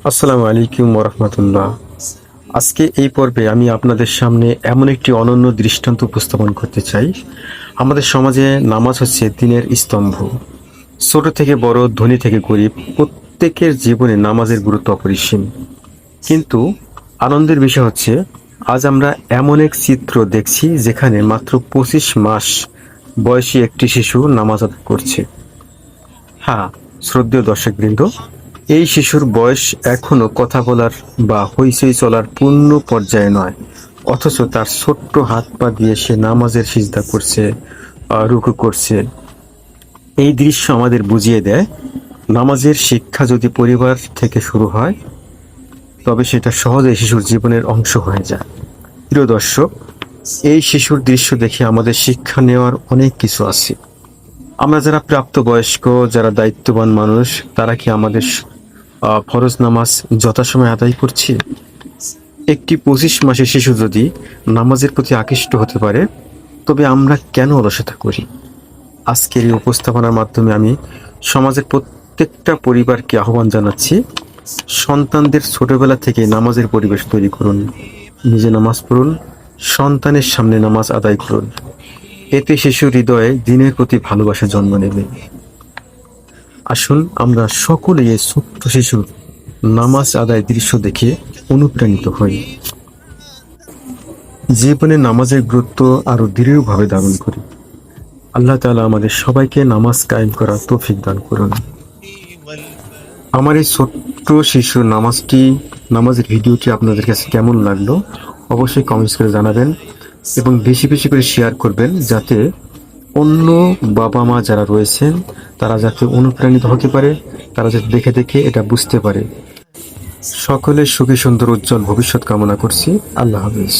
আসসালামু আলাইকুম ওরহমতুল্লাহ। আজকে এই পর্বে আমি আপনাদের সামনে এমন একটি অনন্য দৃষ্টান্ত উপস্থাপন করতে চাই। আমাদের সমাজে নামাজ হচ্ছে দিনের স্তম্ভ। ছোট থেকে বড়, ধনী থেকে গরিব, প্রত্যেকের জীবনে নামাজের গুরুত্ব অপরিসীম। কিন্তু আনন্দের বিষয় হচ্ছে, আজ আমরা এমন এক চিত্র দেখছি যেখানে মাত্র 25 মাস বয়সী একটি শিশু নামাজ আদায় করছে। হ্যাঁ, শ্রদ্ধেয় দর্শকবৃন্দ, এই শিশুর বয়স এখনো কথা বলার বা হইচই চলার পূর্ণ পর্যায়ে নয়, অথচ তার ছোট্ট হাত পা দিয়ে সে নামাজের সিজদা করছে, রুকু করছে। এই দৃশ্য আমাদের বুঝিয়ে দেয়, নামাজের শিক্ষা যদি পরিবার থেকে শুরু হয় তবে সেটা সহজেই শিশুর জীবনের অংশ হয়ে যায়। প্রিয় দর্শক, এই শিশুর দৃশ্য দেখে আমাদের শিক্ষা নেওয়ার অনেক কিছু আছে। আমরা যারা প্রাপ্তবয়স্ক, যারা দায়িত্ববান মানুষ, তারা কি আমাদের ফরজ নামাজ যথাসময়ে আদায় করছি? একটি 25 মাসের শিশু যদি নামাজের প্রতি আকৃষ্ট হতে পারে, তবে আমরা কেন অলসতা করি? আজকের এই উপস্থাপনার মাধ্যমে আমি সমাজের প্রত্যেকটা পরিবারকে আহ্বান জানাচ্ছি, সন্তানদের ছোটবেলা থেকে নামাজের পরিবেশ তৈরি করুন। নিজে নামাজ পড়ুন, সন্তানের সামনে নামাজ আদায় করুন। এতে শিশুর হৃদয়ে দিনের প্রতি ভালোবাসা জন্ম নেবে। আসুন আমরা সকলে এই ছোট্ট শিশুর নামাজ আদায় দৃশ্য দেখে অনুপ্রাণিত হই। জীবনে নামাজের গুরুত্ব আরো দৃঢ়ভাবে ধারণ করি। আল্লাহ তাআলা আমাদের সবাইকে নামাজ কায়েম করার তৌফিক দান করুন। আমার এই ছোট্ট শিশুর নামাজের ভিডিওটি আপনাদের কাছে কেমন লাগলো অবশ্যই কমেন্টস করে জানাবেন, এবং বেশি বেশি করে শেয়ার করবেন, যাতে অন্য বাবা মা যারা রয়েছেন তারা যাতে অনুপ্রাণিত হতে পারে, তারা যাতে দেখে দেখে এটা বুঝতে পারে। সকলের সুখী সুন্দর উজ্জ্বল ভবিষ্যৎ কামনা করছি। আল্লাহ হাফেজ।